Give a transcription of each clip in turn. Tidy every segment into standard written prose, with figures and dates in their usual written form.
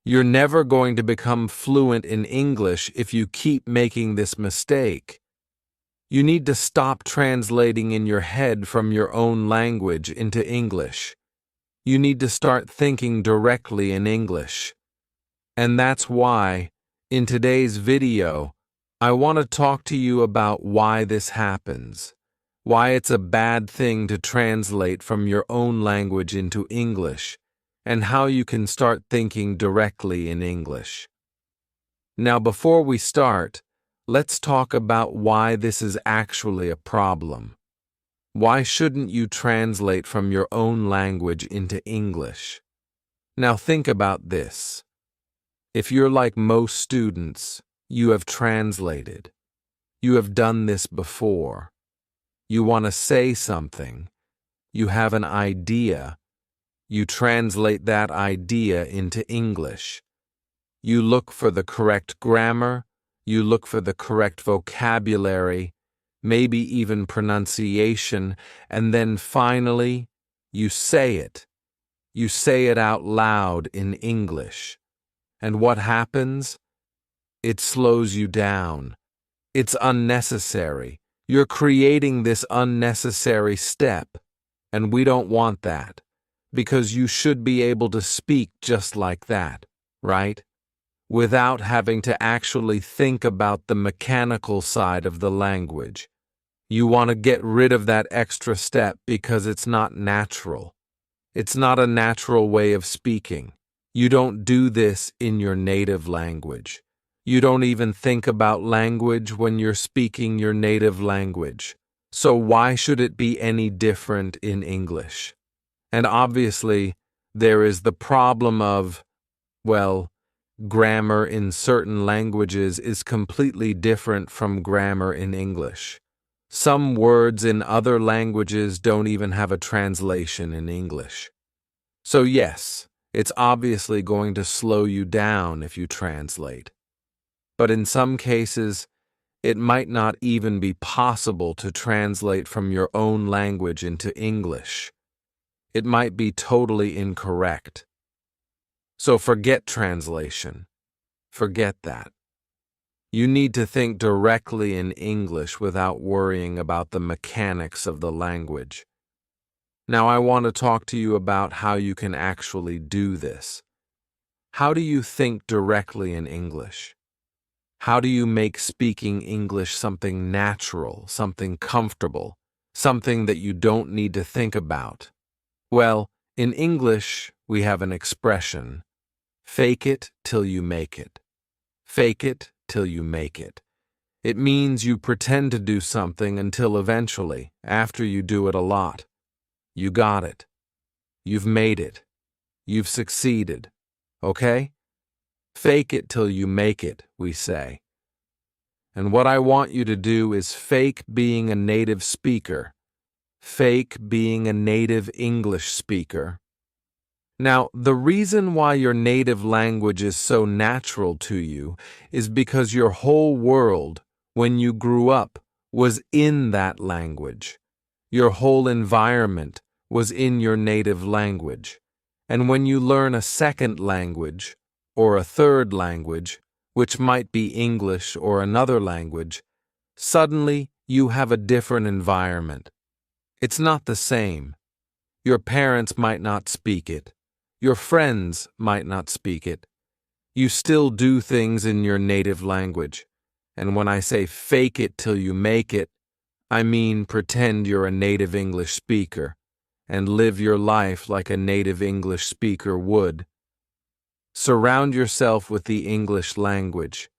You're never going to become fluent in English if you keep making this mistake. You need to stop translating in your head from your own language into English. You need to start thinking directly in English. And that's why, in today's video, I want to talk to you about why this happens, why it's a bad thing to translate from your own language into English, and how you can start thinking directly in English. Now, before we start, let's talk about why this is actually a problem. Why shouldn't you translate from your own language into English? Now think about this. If you're like most students, you have translated. You have done this before. You want to say something. You have an idea. You translate that idea into English. You look for the correct grammar. You look for the correct vocabulary, maybe even pronunciation, and then finally, you say it. You say it out loud in English. And what happens? It slows you down. It's unnecessary. You're creating this unnecessary step, and we don't want that, because you should be able to speak just like that, right? Without having to actually think about the mechanical side of the language. You want to get rid of that extra step because it's not natural. It's not a natural way of speaking. You don't do this in your native language. You don't even think about language when you're speaking your native language. So why should it be any different in English? And obviously, there is the problem of, well, grammar in certain languages is completely different from grammar in English. Some words in other languages don't even have a translation in English. So yes, it's obviously going to slow you down if you translate. But in some cases, it might not even be possible to translate from your own language into English. It might be totally incorrect. So forget translation. Forget that. You need to think directly in English without worrying about the mechanics of the language. Now I want to talk to you about how you can actually do this. How do you think directly in English? How do you make speaking English something natural, something comfortable, something that you don't need to think about? Well, in English, we have an expression, fake it till you make it. Fake it till you make it. It means you pretend to do something until eventually, after you do it a lot, you got it. You've made it. You've succeeded. Okay? Fake it till you make it, we say. And what I want you to do is fake being a native speaker. Fake being a native English speaker. Now, the reason why your native language is so natural to you is because your whole world, when you grew up, was in that language. Your whole environment was in your native language. And when you learn a second language, or a third language, which might be English or another language, suddenly you have a different environment. It's not the same. Your parents might not speak it. Your friends might not speak it. You still do things in your native language. And when I say fake it till you make it, I mean pretend you're a native English speaker and live your life like a native English speaker would. Surround yourself with the English language.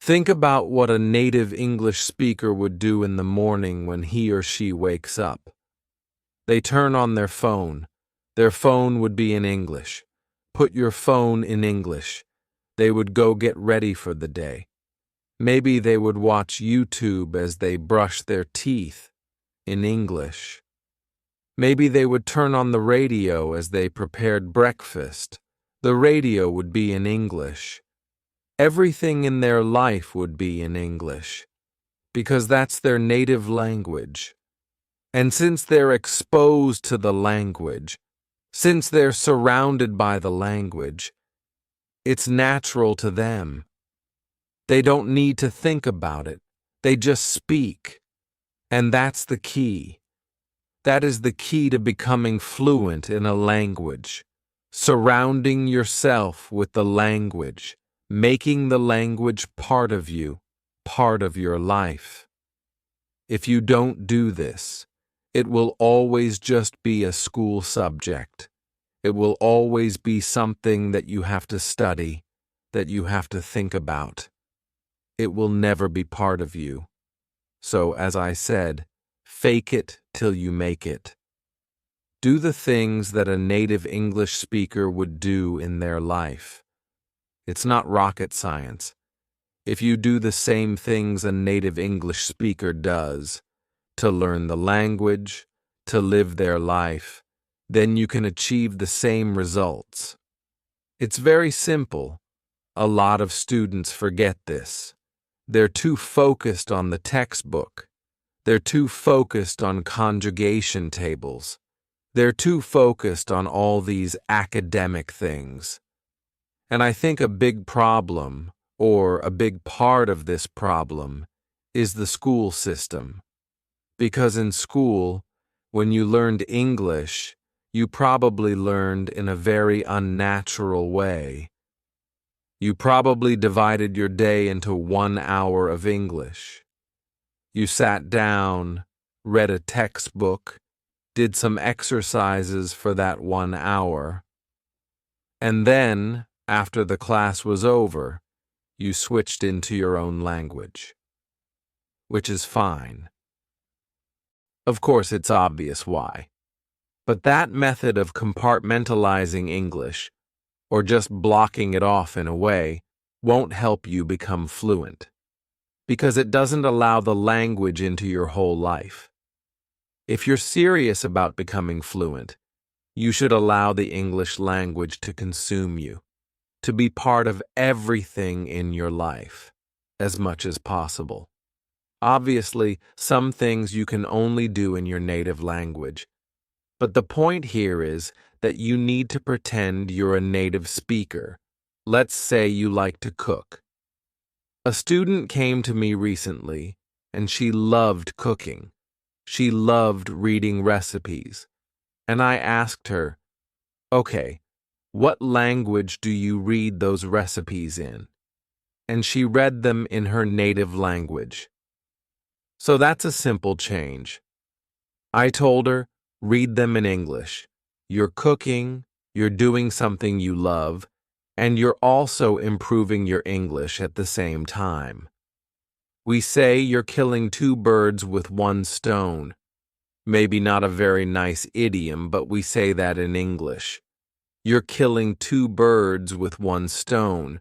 Think about what a native English speaker would do in the morning when he or she wakes up. They turn on their phone. Their phone would be in English. Put your phone in English. They would go get ready for the day. Maybe they would watch YouTube as they brush their teeth in English. Maybe they would turn on the radio as they prepared breakfast. The radio would be in English. Everything in their life would be in English, because that's their native language. And since they're exposed to the language, since they're surrounded by the language, It's natural to them. They don't need to think about it. They just speak. And that's the key. That is the key to becoming fluent in a language. Surrounding yourself with the language, making the language part of you, part of your life. If you don't do this, it will always just be a school subject. It will always be something that you have to study, that you have to think about. It will never be part of you. So, as I said, fake it till you make it. Do the things that a native English speaker would do in their life. It's not rocket science. If you do the same things a native English speaker does, to learn the language, to live their life, then you can achieve the same results. It's very simple. A lot of students forget this. They're too focused on the textbook. They're too focused on conjugation tables. They're too focused on all these academic things. And I think a big problem, or a big part of this problem, is the school system. Because in school, when you learned English, you probably learned in a very unnatural way. You probably divided your day into 1 hour of English. You sat down, read a textbook, did some exercises for that 1 hour, and then, after the class was over, you switched into your own language, which is fine. Of course, it's obvious why. But that method of compartmentalizing English, or just blocking it off in a way, won't help you become fluent, because it doesn't allow the language into your whole life. If you're serious about becoming fluent, you should allow the English language to consume you, to be part of everything in your life, as much as possible. Obviously, some things you can only do in your native language, but the point here is that you need to pretend you're a native speaker. Let's say you like to cook. A student came to me recently, and she loved cooking. She loved reading recipes. And I asked her, "Okay, what language do you read those recipes in?" And she read them in her native language. So that's a simple change. I told her, read them in English. You're cooking, you're doing something you love, and you're also improving your English at the same time. We say you're killing 2 birds with 1 stone. Maybe not a very nice idiom, but we say that in English. You're killing 2 birds with 1 stone.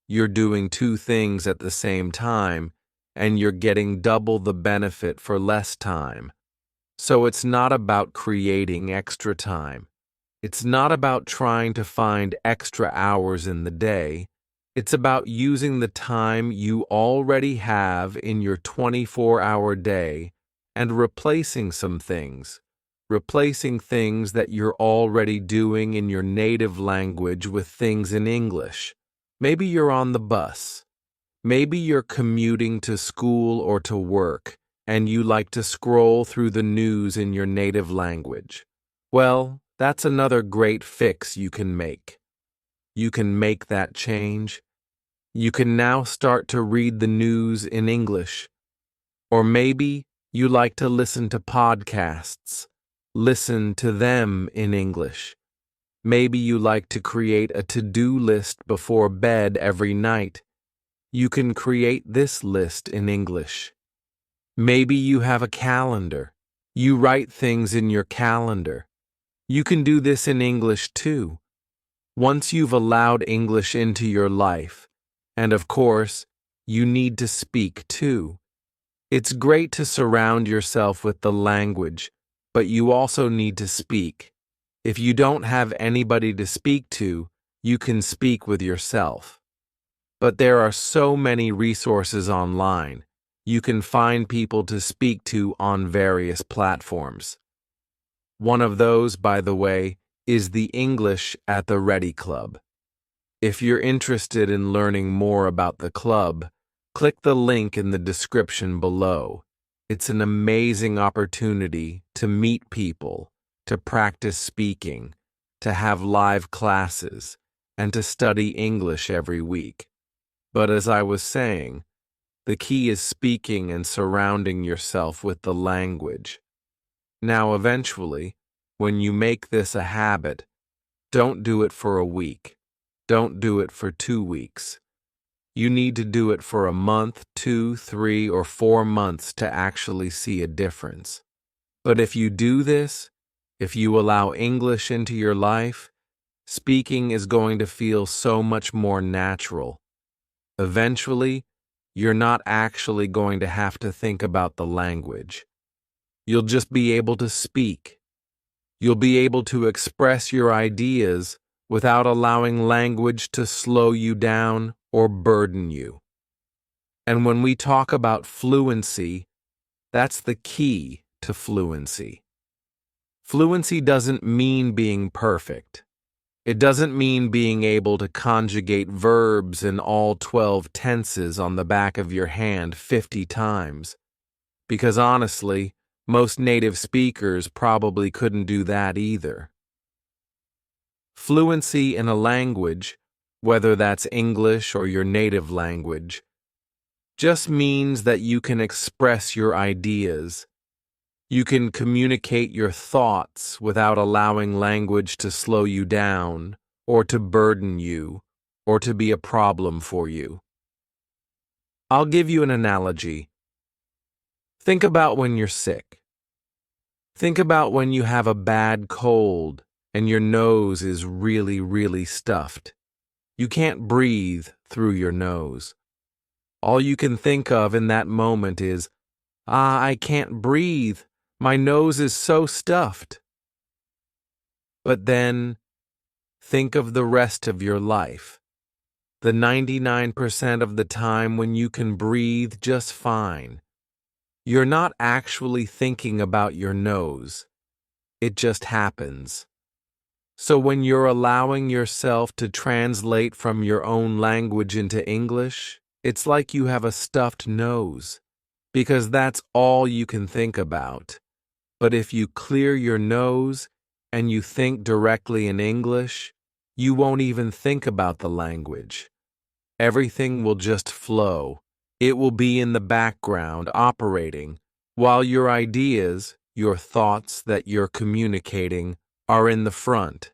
You're doing 2 things at the same time, and you're getting double the benefit for less time. So it's not about creating extra time. It's not about trying to find extra hours in the day. It's about using the time you already have in your 24-hour day and replacing some things. Replacing things that you're already doing in your native language with things in English. Maybe you're on the bus. Maybe you're commuting to school or to work, and you like to scroll through the news in your native language. Well, that's another great fix you can make. You can make that change. You can now start to read the news in English. Or maybe you like to listen to podcasts. Listen to them in English. Maybe you like to create a to-do list before bed every night. You can create this list in English. Maybe you have a calendar. You write things in your calendar. You can do this in English too. Once you've allowed English into your life, and of course, you need to speak too. It's great to surround yourself with the language, but you also need to speak. If you don't have anybody to speak to, you can speak with yourself. But there are so many resources online. You can find people to speak to on various platforms. One of those, by the way, is the English at the Ready Club. If you're interested in learning more about the club, click the link in the description below. It's an amazing opportunity to meet people, to practice speaking, to have live classes, and to study English every week. But as I was saying, the key is speaking and surrounding yourself with the language. Now, eventually, when you make this a habit, don't do it for a week. Don't do it for 2 weeks. You need to do it for a month, 2, 3, or 4 months to actually see a difference. But if you do this, if you allow English into your life, speaking is going to feel so much more natural. Eventually, you're not actually going to have to think about the language. You'll just be able to speak. You'll be able to express your ideas without allowing language to slow you down or burden you. And when we talk about fluency, that's the key to fluency. Fluency doesn't mean being perfect. It doesn't mean being able to conjugate verbs in all 12 tenses on the back of your hand 50 times. Because honestly, most native speakers probably couldn't do that either. Fluency in a language, whether that's English or your native language, just means that you can express your ideas. You can communicate your thoughts without allowing language to slow you down, or to burden you, or to be a problem for you. I'll give you an analogy. Think about when you're sick. Think about when you have a bad cold and your nose is really, really stuffed. You can't breathe through your nose. All you can think of in that moment is, I can't breathe. My nose is so stuffed. But then, think of the rest of your life. The 99% of the time when you can breathe just fine. You're not actually thinking about your nose. It just happens. So when you're allowing yourself to translate from your own language into English, it's like you have a stuffed nose, because that's all you can think about. But if you clear your nose and you think directly in English, you won't even think about the language. Everything will just flow. It will be in the background, operating, while your ideas, your thoughts that you're communicating, are in the front.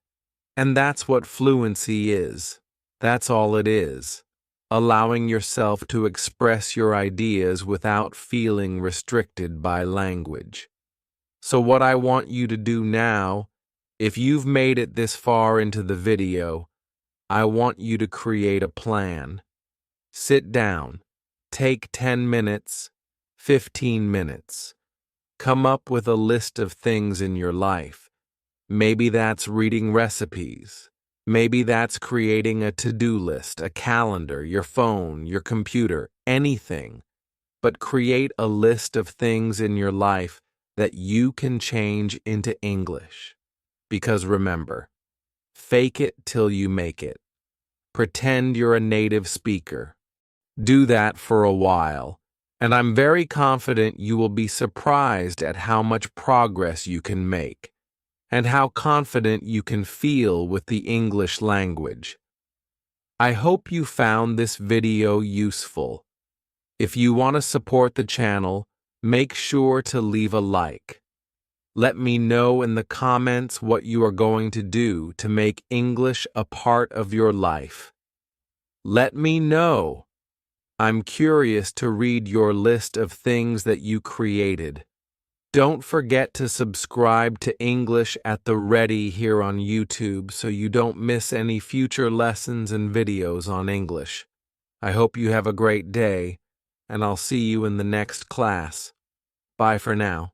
And that's what fluency is. That's all it is. Allowing yourself to express your ideas without feeling restricted by language. So what I want you to do now, if you've made it this far into the video, I want you to create a plan. Sit down. Take 10 minutes, 15 minutes. Come up with a list of things in your life. Maybe that's reading recipes. Maybe that's creating a to-do list, a calendar, your phone, your computer, anything. But create a list of things in your life that you can change into English. Because remember, fake it till you make it. Pretend you're a native speaker. Do that for a while, and I'm very confident you will be surprised at how much progress you can make, and how confident you can feel with the English language. I hope you found this video useful. If you want to support the channel, make sure to leave a like. Let me know in the comments what you are going to do to make English a part of your life. Let me know. I'm curious to read your list of things that you created. Don't forget to subscribe to English at the Ready here on YouTube so you don't miss any future lessons and videos on English. I hope you have a great day, and I'll see you in the next class. Bye for now.